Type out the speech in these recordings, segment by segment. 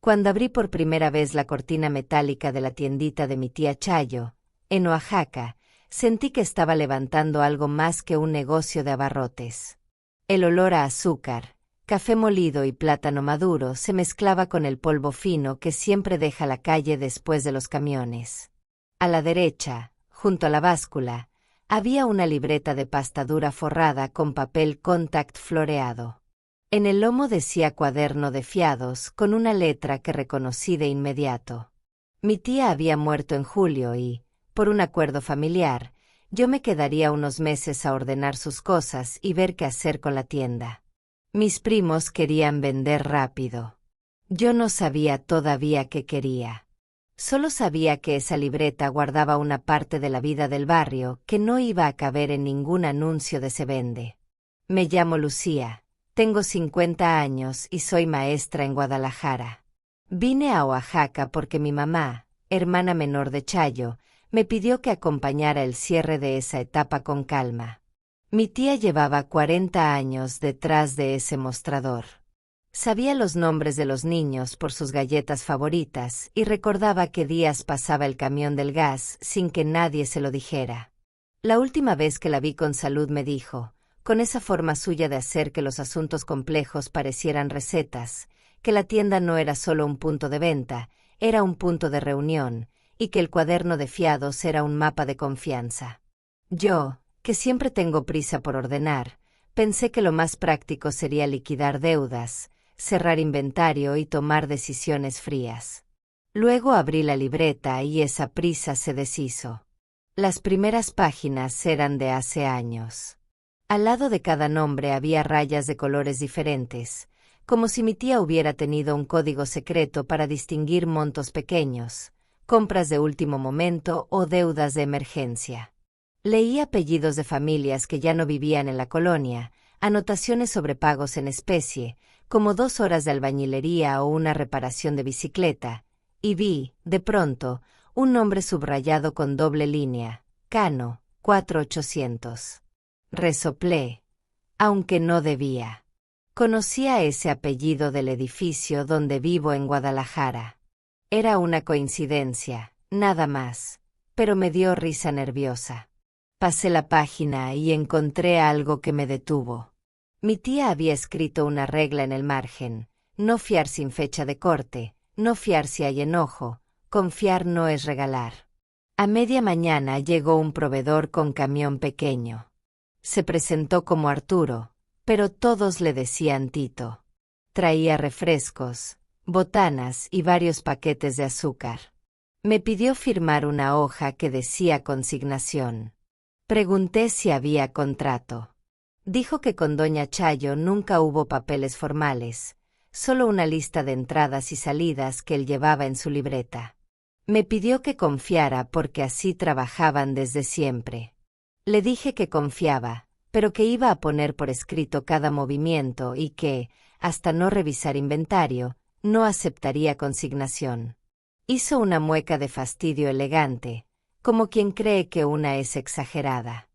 Cuando abrí por primera vez la cortina metálica de la tiendita de mi tía Chayo, en Oaxaca, sentí que estaba levantando algo más que un negocio de abarrotes. El olor a azúcar, café molido y plátano maduro se mezclaba con el polvo fino que siempre deja la calle después de los camiones. A la derecha, junto a la báscula, había una libreta de pasta dura forrada con papel contact floreado. En el lomo decía Cuaderno de Fiados con una letra que reconocí de inmediato. Mi tía había muerto en julio y, por un acuerdo familiar, yo me quedaría unos meses a ordenar sus cosas y ver qué hacer con la tienda. Mis primos querían vender rápido. Yo no sabía todavía qué quería. Solo sabía que esa libreta guardaba una parte de la vida del barrio que no iba a caber en ningún anuncio de Se Vende. Me llamo Lucía. Tengo 50 años y soy maestra en Guadalajara. Vine a Oaxaca porque mi mamá, hermana menor de Chayo, me pidió que acompañara el cierre de esa etapa con calma. Mi tía llevaba 40 años detrás de ese mostrador. Sabía los nombres de los niños por sus galletas favoritas y recordaba qué días pasaba el camión del gas sin que nadie se lo dijera. La última vez que la vi con Salud me dijo, con esa forma suya de hacer que los asuntos complejos parecieran recetas, que la tienda no era solo un punto de venta, era un punto de reunión, y que el cuaderno de fiados era un mapa de confianza. Yo, que siempre tengo prisa por ordenar, pensé que lo más práctico sería liquidar deudas, cerrar inventario y tomar decisiones frías. Luego abrí la libreta y esa prisa se deshizo. Las primeras páginas eran de hace años. Al lado de cada nombre había rayas de colores diferentes, como si mi tía hubiera tenido un código secreto para distinguir montos pequeños, compras de último momento o deudas de emergencia. Leí apellidos de familias que ya no vivían en la colonia, anotaciones sobre pagos en especie, como 2 horas de albañilería o una reparación de bicicleta, y vi, de pronto, un nombre subrayado con doble línea, Cano, 4800. Resoplé, aunque no debía. Conocía ese apellido del edificio donde vivo en Guadalajara. Era una coincidencia, nada más, pero me dio risa nerviosa. Pasé la página y encontré algo que me detuvo. Mi tía había escrito una regla en el margen: no fiar sin fecha de corte, no fiar si hay enojo, confiar no es regalar. A media mañana llegó un proveedor con camión pequeño. Se presentó como Arturo, pero todos le decían Tito. Traía refrescos, botanas y varios paquetes de azúcar. Me pidió firmar una hoja que decía consignación. Pregunté si había contrato. Dijo que con doña Chayo nunca hubo papeles formales, solo una lista de entradas y salidas que él llevaba en su libreta. Me pidió que confiara porque así trabajaban desde siempre. Le dije que confiaba, pero que iba a poner por escrito cada movimiento y que, hasta no revisar inventario, no aceptaría consignación. Hizo una mueca de fastidio elegante, como quien cree que una es exagerada.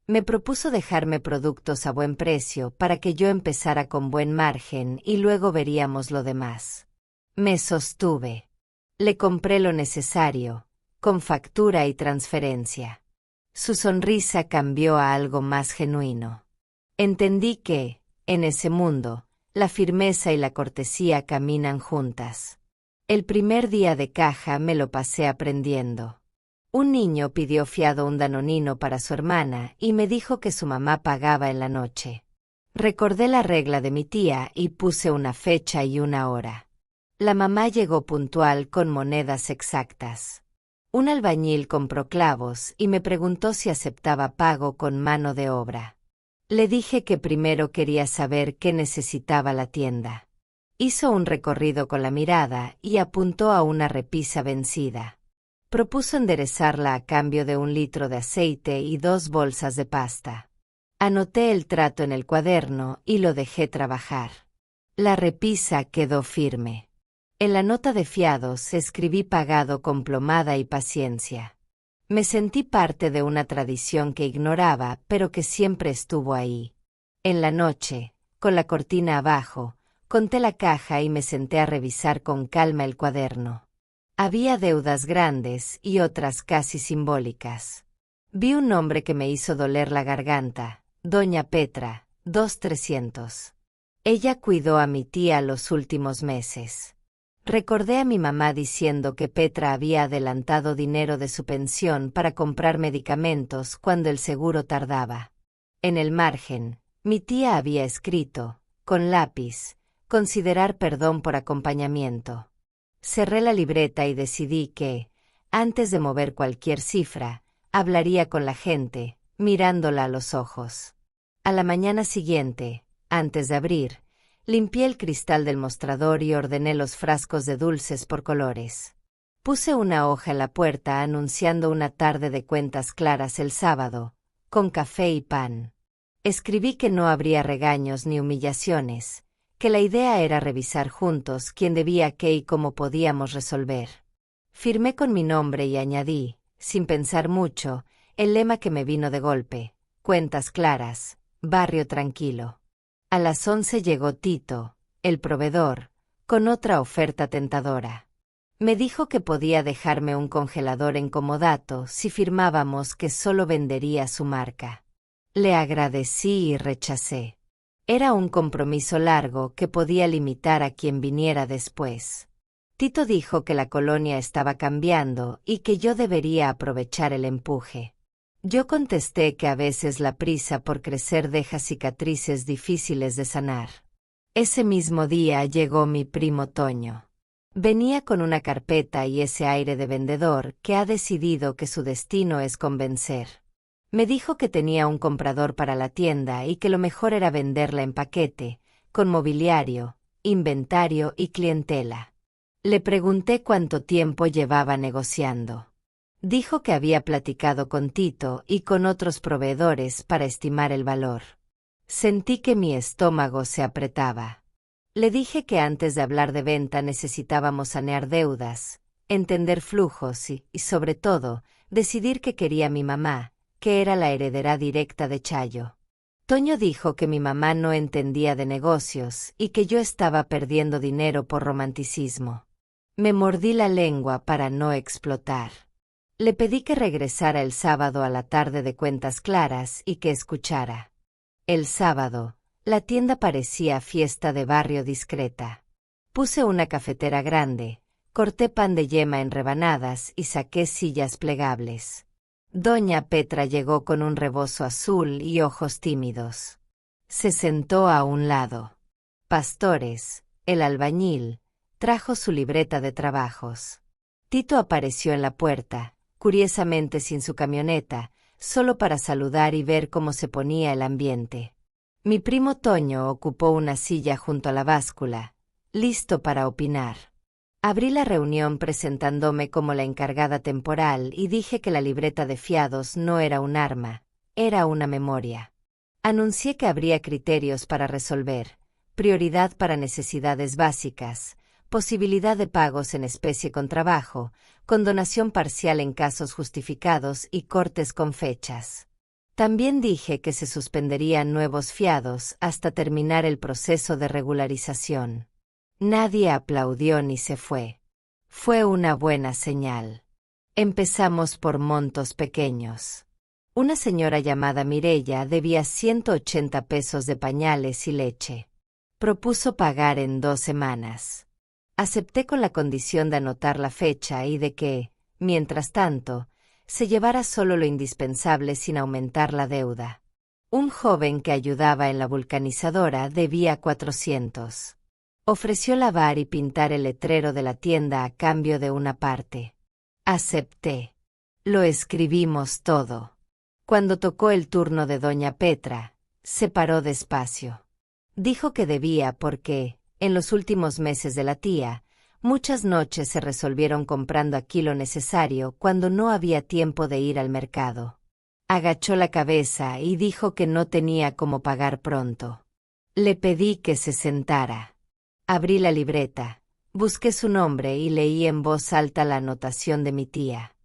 Me propuso dejarme productos a buen precio para que yo empezara con buen margen y luego veríamos lo demás. Me sostuve. Le compré lo necesario, con factura y transferencia. Su sonrisa cambió a algo más genuino. Entendí que, en ese mundo, la firmeza y la cortesía caminan juntas. El primer día de caja me lo pasé aprendiendo. Un niño pidió fiado un danonino para su hermana y me dijo que su mamá pagaba en la noche. Recordé la regla de mi tía y puse una fecha y una hora. La mamá llegó puntual con monedas exactas. Un albañil compró clavos y me preguntó si aceptaba pago con mano de obra. Le dije que primero quería saber qué necesitaba la tienda. Hizo un recorrido con la mirada y apuntó a una repisa vencida. Propuso enderezarla a cambio de 1 litro de aceite y 2 bolsas de pasta. Anoté el trato en el cuaderno y lo dejé trabajar. La repisa quedó firme. En la nota de fiados escribí pagado con plomada y paciencia. Me sentí parte de una tradición que ignoraba, pero que siempre estuvo ahí. En la noche, con la cortina abajo, Conté la caja y me senté a revisar con calma el cuaderno. Había deudas grandes y otras casi simbólicas. Vi un nombre que me hizo doler la garganta: Doña Petra, 2300. Ella cuidó a mi tía los últimos meses. Recordé a mi mamá diciendo que Petra había adelantado dinero de su pensión para comprar medicamentos cuando el seguro tardaba. En el margen, mi tía había escrito, con lápiz, considerar perdón por acompañamiento. Cerré la libreta y decidí que, antes de mover cualquier cifra, hablaría con la gente, mirándola a los ojos. A la mañana siguiente, antes de abrir, limpié el cristal del mostrador y ordené los frascos de dulces por colores. Puse una hoja en la puerta anunciando una tarde de cuentas claras el sábado, con café y pan. Escribí que no habría regaños ni humillaciones, que la idea era revisar juntos quién debía qué y cómo podíamos resolver. Firmé con mi nombre y añadí, sin pensar mucho, el lema que me vino de golpe: cuentas claras, barrio tranquilo. A las 11 llegó Tito, el proveedor, con otra oferta tentadora. Me dijo que podía dejarme un congelador en comodato si firmábamos que solo vendería su marca. Le agradecí y rechacé. Era un compromiso largo que podía limitar a quien viniera después. Tito dijo que la colonia estaba cambiando y que yo debería aprovechar el empuje. Yo contesté que a veces la prisa por crecer deja cicatrices difíciles de sanar. Ese mismo día llegó mi primo Toño. Venía con una carpeta y ese aire de vendedor que ha decidido que su destino es convencer. Me dijo que tenía un comprador para la tienda y que lo mejor era venderla en paquete, con mobiliario, inventario y clientela. Le pregunté cuánto tiempo llevaba negociando. Dijo que había platicado con Tito y con otros proveedores para estimar el valor. Sentí que mi estómago se apretaba. Le dije que antes de hablar de venta necesitábamos sanear deudas, entender flujos y, sobre todo, decidir qué quería mi mamá, que era la heredera directa de Chayo. Toño dijo que mi mamá no entendía de negocios y que yo estaba perdiendo dinero por romanticismo. Me mordí la lengua para no explotar. Le pedí que regresara el sábado a la tarde de cuentas claras y que escuchara. El sábado, la tienda parecía fiesta de barrio discreta. Puse una cafetera grande, corté pan de yema en rebanadas y saqué sillas plegables. Doña Petra llegó con un rebozo azul y ojos tímidos. Se sentó a un lado. Pastores, el albañil, trajo su libreta de trabajos. Tito apareció en la puerta, curiosamente sin su camioneta, solo para saludar y ver cómo se ponía el ambiente. Mi primo Toño ocupó una silla junto a la báscula, listo para opinar. Abrí la reunión presentándome como la encargada temporal y dije que la libreta de fiados no era un arma, era una memoria. Anuncié que habría criterios para resolver, prioridad para necesidades básicas, posibilidad de pagos en especie con trabajo, condonación parcial en casos justificados y cortes con fechas. También dije que se suspenderían nuevos fiados hasta terminar el proceso de regularización. Nadie aplaudió ni se fue. Fue una buena señal. Empezamos por montos pequeños. Una señora llamada Mireya debía 180 pesos de pañales y leche. Propuso pagar en 2 semanas. Acepté con la condición de anotar la fecha y de que, mientras tanto, se llevara solo lo indispensable sin aumentar la deuda. Un joven que ayudaba en la vulcanizadora debía 400. Ofreció lavar y pintar el letrero de la tienda a cambio de una parte. Acepté. Lo escribimos todo. Cuando tocó el turno de Doña Petra, se paró despacio. Dijo que debía porque, en los últimos meses de la tía, muchas noches se resolvieron comprando aquí lo necesario cuando no había tiempo de ir al mercado. Agachó la cabeza y dijo que no tenía cómo pagar pronto. Le pedí que se sentara. Abrí la libreta, busqué su nombre y leí en voz alta la anotación de mi tía.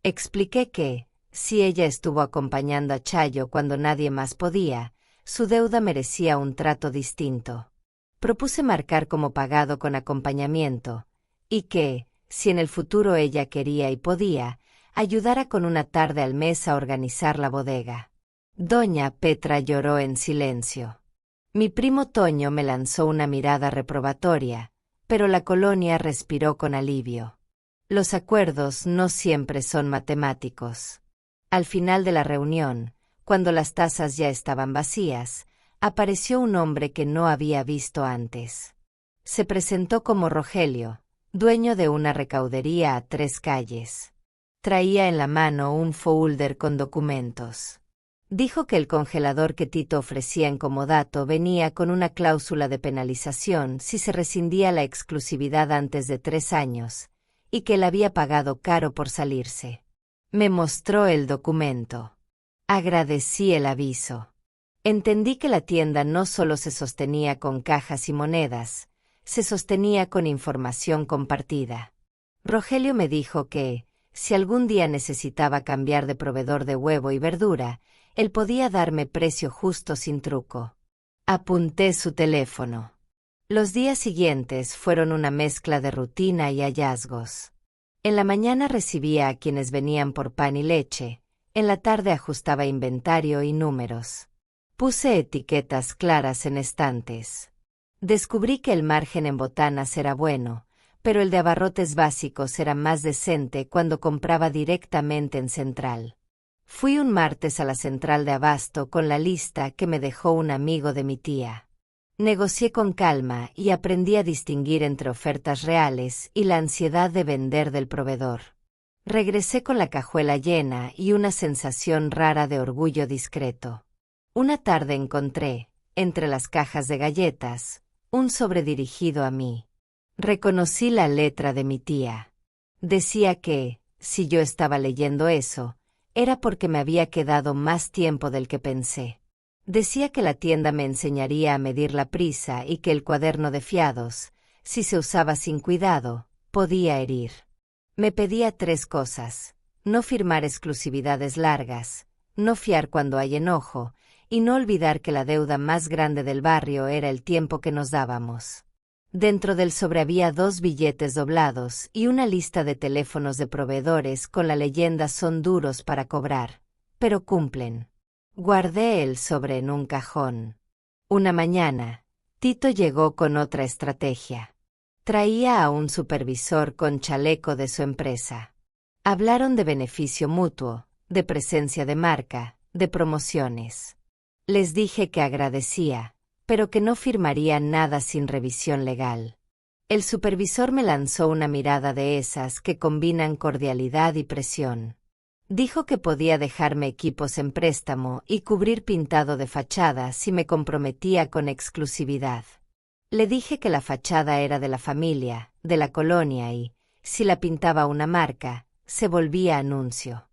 Expliqué que, si ella estuvo acompañando a Chayo cuando nadie más podía, su deuda merecía un trato distinto. Propuse marcar como pagado con acompañamiento, y que, si en el futuro ella quería y podía, ayudara con una tarde al mes a organizar la bodega. Doña Petra lloró en silencio. Mi primo Toño me lanzó una mirada reprobatoria, pero la colonia respiró con alivio. Los acuerdos no siempre son matemáticos. Al final de la reunión, cuando las tazas ya estaban vacías, apareció un hombre que no había visto antes. Se presentó como Rogelio, dueño de una recaudería a 3 calles. Traía en la mano un folder con documentos. Dijo que el congelador que Tito ofrecía en comodato venía con una cláusula de penalización si se rescindía la exclusividad antes de 3 años, y que él había pagado caro por salirse. Me mostró el documento. Agradecí el aviso. Entendí que la tienda no solo se sostenía con cajas y monedas, se sostenía con información compartida. Rogelio me dijo que, si algún día necesitaba cambiar de proveedor de huevo y verdura, él podía darme precio justo sin truco. Apunté su teléfono. Los días siguientes fueron una mezcla de rutina y hallazgos. En la mañana recibía a quienes venían por pan y leche, en la tarde ajustaba inventario y números. Puse etiquetas claras en estantes. Descubrí que el margen en botanas era bueno, pero el de abarrotes básicos era más decente cuando compraba directamente en Central. Fui un martes a la central de abasto con la lista que me dejó un amigo de mi tía. Negocié con calma y aprendí a distinguir entre ofertas reales y la ansiedad de vender del proveedor. Regresé con la cajuela llena y una sensación rara de orgullo discreto. Una tarde encontré, entre las cajas de galletas, un sobre dirigido a mí. Reconocí la letra de mi tía. Decía que, si yo estaba leyendo eso, era porque me había quedado más tiempo del que pensé. Decía que la tienda me enseñaría a medir la prisa y que el cuaderno de fiados, si se usaba sin cuidado, podía herir. Me pedía 3 cosas: no firmar exclusividades largas, no fiar cuando hay enojo, y no olvidar que la deuda más grande del barrio era el tiempo que nos dábamos. Dentro del sobre había 2 billetes doblados y una lista de teléfonos de proveedores con la leyenda: son duros para cobrar, pero cumplen. Guardé el sobre en un cajón. Una mañana, Tito llegó con otra estrategia. Traía a un supervisor con chaleco de su empresa. Hablaron de beneficio mutuo, de presencia de marca, de promociones. Les dije que agradecía, pero que no firmaría nada sin revisión legal. El supervisor me lanzó una mirada de esas que combinan cordialidad y presión. Dijo que podía dejarme equipos en préstamo y cubrir pintado de fachada si me comprometía con exclusividad. Le dije que la fachada era de la familia, de la colonia y, si la pintaba una marca, se volvía anuncio.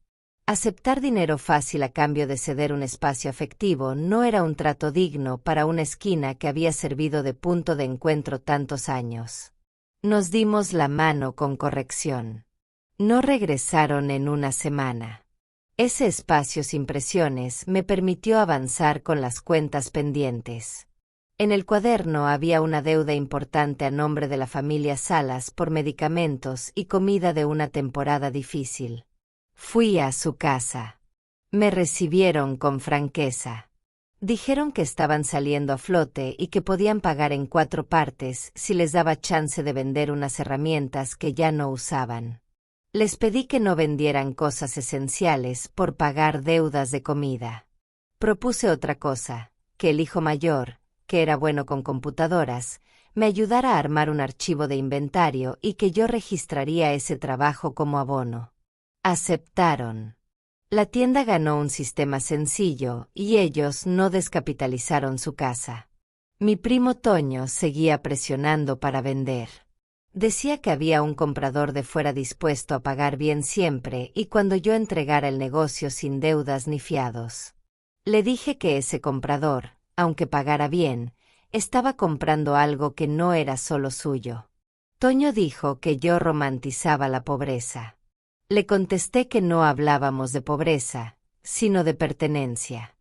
Aceptar dinero fácil a cambio de ceder un espacio afectivo no era un trato digno para una esquina que había servido de punto de encuentro tantos años. Nos dimos la mano con corrección. No regresaron en una semana. Ese espacio sin presiones me permitió avanzar con las cuentas pendientes. En el cuaderno había una deuda importante a nombre de la familia Salas por medicamentos y comida de una temporada difícil. Fui a su casa. Me recibieron con franqueza. Dijeron que estaban saliendo a flote y que podían pagar en 4 partes si les daba chance de vender unas herramientas que ya no usaban. Les pedí que no vendieran cosas esenciales por pagar deudas de comida. Propuse otra cosa: que el hijo mayor, que era bueno con computadoras, me ayudara a armar un archivo de inventario y que yo registraría ese trabajo como abono. Aceptaron. La tienda ganó un sistema sencillo y ellos no descapitalizaron su casa. Mi primo Toño seguía presionando para vender. Decía que había un comprador de fuera dispuesto a pagar bien siempre y cuando yo entregara el negocio sin deudas ni fiados. Le dije que ese comprador, aunque pagara bien, estaba comprando algo que no era solo suyo. Toño dijo que yo romantizaba la pobreza. Le contesté que no hablábamos de pobreza, sino de pertenencia.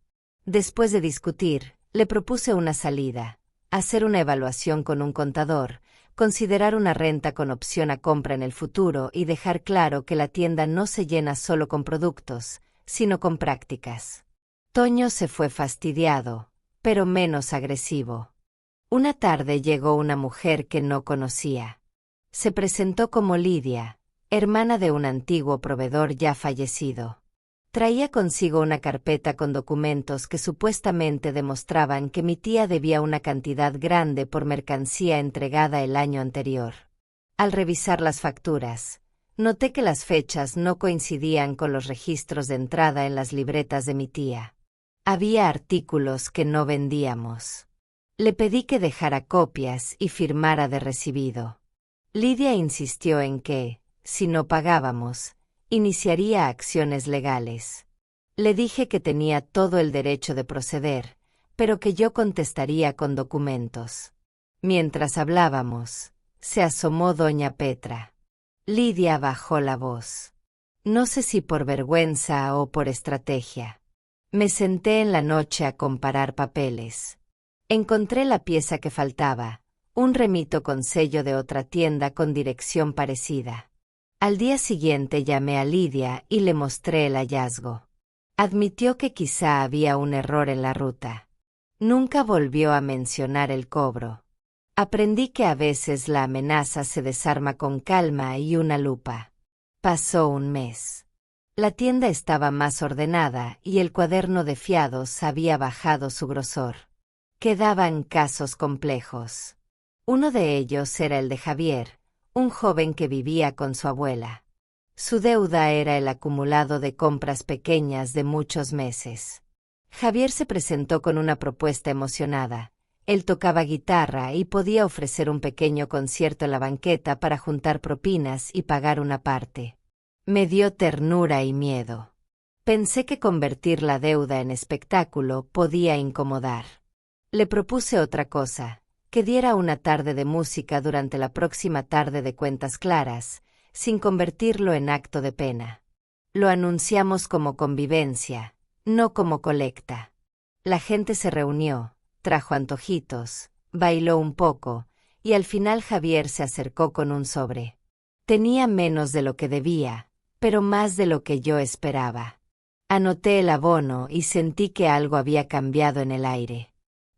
Después de discutir, le propuse una salida: hacer una evaluación con un contador, considerar una renta con opción a compra en el futuro y dejar claro que la tienda no se llena solo con productos, sino con prácticas. Toño se fue fastidiado, pero menos agresivo. Una tarde llegó una mujer que no conocía. Se presentó como Lidia, hermana de un antiguo proveedor ya fallecido. Traía consigo una carpeta con documentos que supuestamente demostraban que mi tía debía una cantidad grande por mercancía entregada el año anterior. Al revisar las facturas, noté que las fechas no coincidían con los registros de entrada en las libretas de mi tía. Había artículos que no vendíamos. Le pedí que dejara copias y firmara de recibido. Lidia insistió en que, si no pagábamos, iniciaría acciones legales. Le dije que tenía todo el derecho de proceder, pero que yo contestaría con documentos. Mientras hablábamos, se asomó doña Petra. Lidia bajó la voz. No sé si por vergüenza o por estrategia. Me senté en la noche a comparar papeles. Encontré la pieza que faltaba, un remito con sello de otra tienda con dirección parecida. Al día siguiente llamé a Lidia y le mostré el hallazgo. Admitió que quizá había un error en la ruta. Nunca volvió a mencionar el cobro. Aprendí que a veces la amenaza se desarma con calma y una lupa. Pasó un mes. La tienda estaba más ordenada y el cuaderno de fiados había bajado su grosor. Quedaban casos complejos. Uno de ellos era el de Javier, un joven que vivía con su abuela. Su deuda era el acumulado de compras pequeñas de muchos meses. Javier se presentó con una propuesta emocionada. Él tocaba guitarra y podía ofrecer un pequeño concierto en la banqueta para juntar propinas y pagar una parte. Me dio ternura y miedo. Pensé que convertir la deuda en espectáculo podía incomodar. Le propuse otra cosa, que diera una tarde de música durante la próxima tarde de cuentas claras, sin convertirlo en acto de pena. Lo anunciamos como convivencia, no como colecta. La gente se reunió, trajo antojitos, bailó un poco, y al final Javier se acercó con un sobre. Tenía menos de lo que debía, pero más de lo que yo esperaba. Anoté el abono y sentí que algo había cambiado en el aire.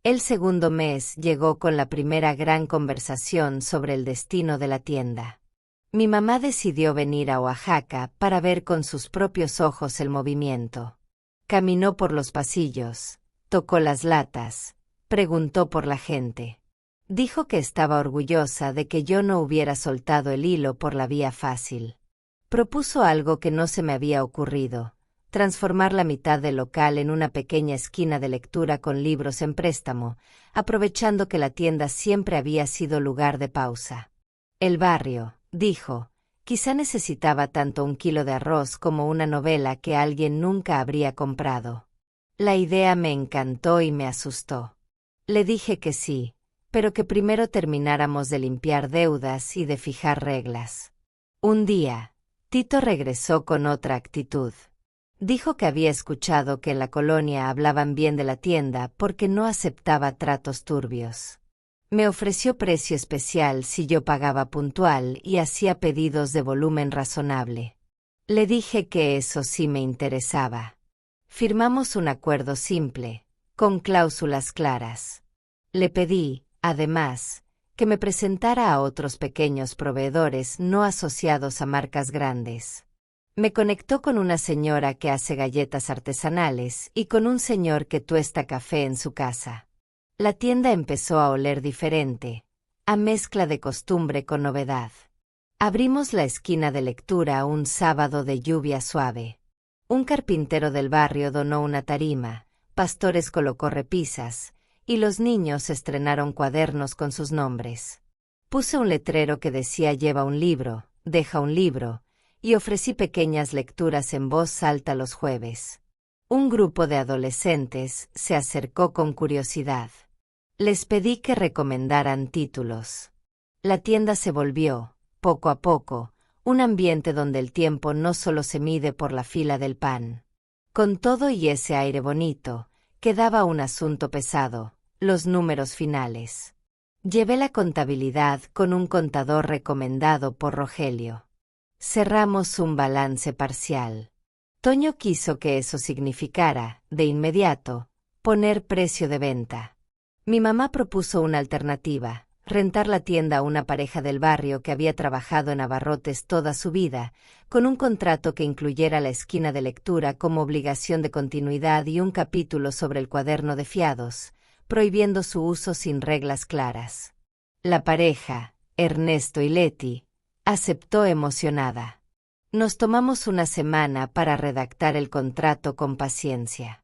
El segundo mes llegó con la primera gran conversación sobre el destino de la tienda. Mi mamá decidió venir a Oaxaca para ver con sus propios ojos el movimiento. Caminó por los pasillos, tocó las latas, preguntó por la gente. Dijo que estaba orgullosa de que yo no hubiera soltado el hilo por la vía fácil. Propuso algo que no se me había ocurrido: transformar la mitad del local en una pequeña esquina de lectura con libros en préstamo, aprovechando que la tienda siempre había sido lugar de pausa. El barrio, dijo, quizá necesitaba tanto un kilo de arroz como una novela que alguien nunca habría comprado. La idea me encantó y me asustó. Le dije que sí, pero que primero termináramos de limpiar deudas y de fijar reglas. Un día, Tito regresó con otra actitud. Dijo que había escuchado que en la colonia hablaban bien de la tienda porque no aceptaba tratos turbios. Me ofreció precio especial si yo pagaba puntual y hacía pedidos de volumen razonable. Le dije que eso sí me interesaba. Firmamos un acuerdo simple, con cláusulas claras. Le pedí, además, que me presentara a otros pequeños proveedores no asociados a marcas grandes. Me conectó con una señora que hace galletas artesanales y con un señor que tuesta café en su casa. La tienda empezó a oler diferente, a mezcla de costumbre con novedad. Abrimos la esquina de lectura un sábado de lluvia suave. Un carpintero del barrio donó una tarima, Pastores colocó repisas, y los niños estrenaron cuadernos con sus nombres. Puse un letrero que decía «Lleva un libro, deja un libro», y ofrecí pequeñas lecturas en voz alta los jueves. Un grupo de adolescentes se acercó con curiosidad. Les pedí que recomendaran títulos. La tienda se volvió, poco a poco, un ambiente donde el tiempo no solo se mide por la fila del pan. Con todo y ese aire bonito, quedaba un asunto pesado: los números finales. Llevé la contabilidad con un contador recomendado por Rogelio. Cerramos un balance parcial. Toño quiso que eso significara, de inmediato, poner precio de venta. Mi mamá propuso una alternativa: rentar la tienda a una pareja del barrio que había trabajado en abarrotes toda su vida, con un contrato que incluyera la esquina de lectura como obligación de continuidad y un capítulo sobre el cuaderno de fiados, prohibiendo su uso sin reglas claras. La pareja, Ernesto y Leti, aceptó emocionada. Nos tomamos una semana para redactar el contrato con paciencia.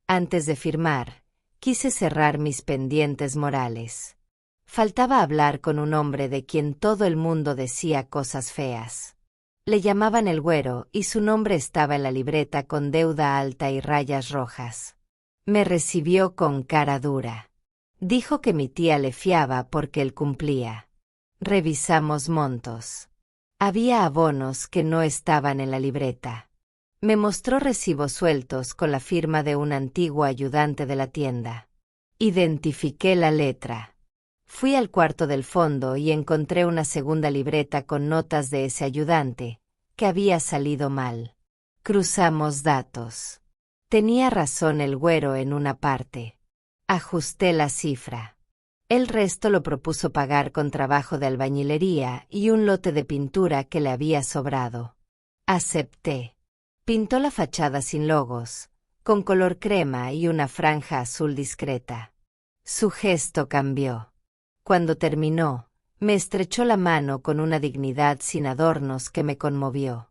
Antes de firmar, quise cerrar mis pendientes morales. Faltaba hablar con un hombre de quien todo el mundo decía cosas feas. Le llamaban el Güero y su nombre estaba en la libreta con deuda alta y rayas rojas. Me recibió con cara dura. Dijo que mi tía le fiaba porque él cumplía. Revisamos montos. Había abonos que no estaban en la libreta. Me mostró recibos sueltos con la firma de un antiguo ayudante de la tienda. Identifiqué la letra. Fui al cuarto del fondo y encontré una segunda libreta con notas de ese ayudante, que había salido mal. Cruzamos datos. Tenía razón el Güero en una parte. Ajusté la cifra. El resto lo propuso pagar con trabajo de albañilería y un lote de pintura que le había sobrado. Acepté. Pintó la fachada sin logos, con color crema y una franja azul discreta. Su gesto cambió. Cuando terminó, me estrechó la mano con una dignidad sin adornos que me conmovió.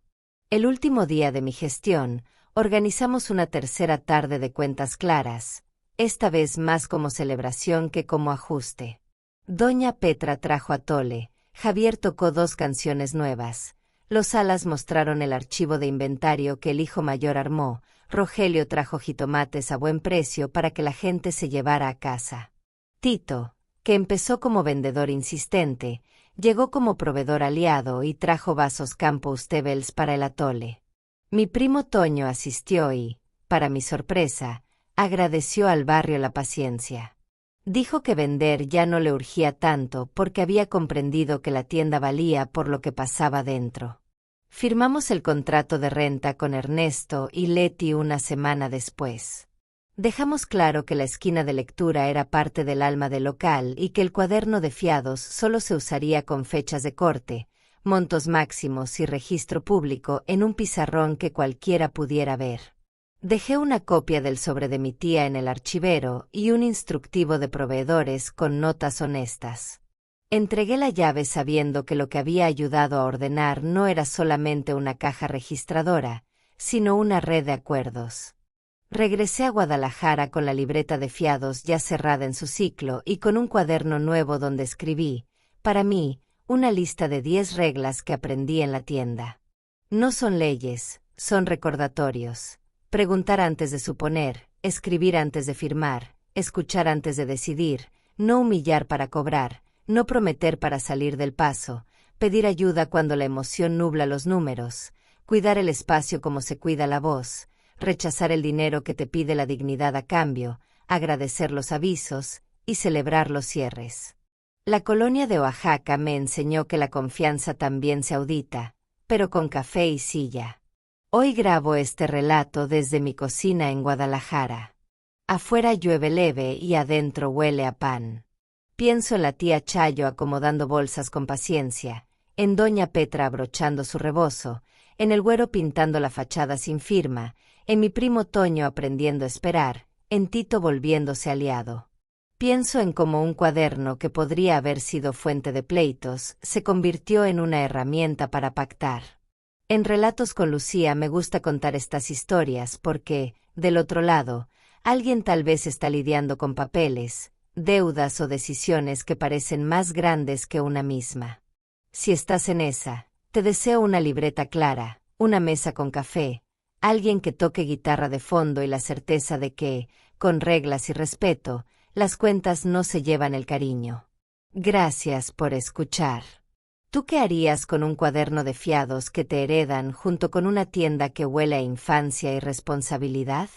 El último día de mi gestión, organizamos una tercera tarde de cuentas claras, esta vez más como celebración que como ajuste. Doña Petra trajo atole, Javier tocó 2 canciones nuevas, los Alas mostraron el archivo de inventario que el hijo mayor armó, Rogelio trajo jitomates a buen precio para que la gente se llevara a casa. Tito, que empezó como vendedor insistente, llegó como proveedor aliado y trajo vasos Campbell's para el atole. Mi primo Toño asistió y, para mi sorpresa, agradeció al barrio la paciencia. Dijo que vender ya no le urgía tanto porque había comprendido que la tienda valía por lo que pasaba dentro. Firmamos el contrato de renta con Ernesto y Leti una semana después. Dejamos claro que la esquina de lectura era parte del alma del local y que el cuaderno de fiados solo se usaría con fechas de corte, montos máximos y registro público en un pizarrón que cualquiera pudiera ver. Dejé una copia del sobre de mi tía en el archivero y un instructivo de proveedores con notas honestas. Entregué la llave sabiendo que lo que había ayudado a ordenar no era solamente una caja registradora, sino una red de acuerdos. Regresé a Guadalajara con la libreta de fiados ya cerrada en su ciclo y con un cuaderno nuevo donde escribí, para mí, una lista de 10 reglas que aprendí en la tienda. No son leyes, son recordatorios. Preguntar antes de suponer, escribir antes de firmar, escuchar antes de decidir, no humillar para cobrar, no prometer para salir del paso, pedir ayuda cuando la emoción nubla los números, cuidar el espacio como se cuida la voz, rechazar el dinero que te pide la dignidad a cambio, agradecer los avisos y celebrar los cierres. La colonia de Oaxaca me enseñó que la confianza también se audita, pero con café y silla. Hoy grabo este relato desde mi cocina en Guadalajara. Afuera llueve leve y adentro huele a pan. Pienso en la tía Chayo acomodando bolsas con paciencia, en doña Petra abrochando su rebozo, en el Güero pintando la fachada sin firma, en mi primo Toño aprendiendo a esperar, en Tito volviéndose aliado. Pienso en cómo un cuaderno que podría haber sido fuente de pleitos se convirtió en una herramienta para pactar. En Relatos con Lucía me gusta contar estas historias porque, del otro lado, alguien tal vez está lidiando con papeles, deudas o decisiones que parecen más grandes que una misma. Si estás en esa, te deseo una libreta clara, una mesa con café, alguien que toque guitarra de fondo y la certeza de que, con reglas y respeto, las cuentas no se llevan el cariño. Gracias por escuchar. ¿Tú qué harías con un cuaderno de fiados que te heredan junto con una tienda que huele a infancia y responsabilidad?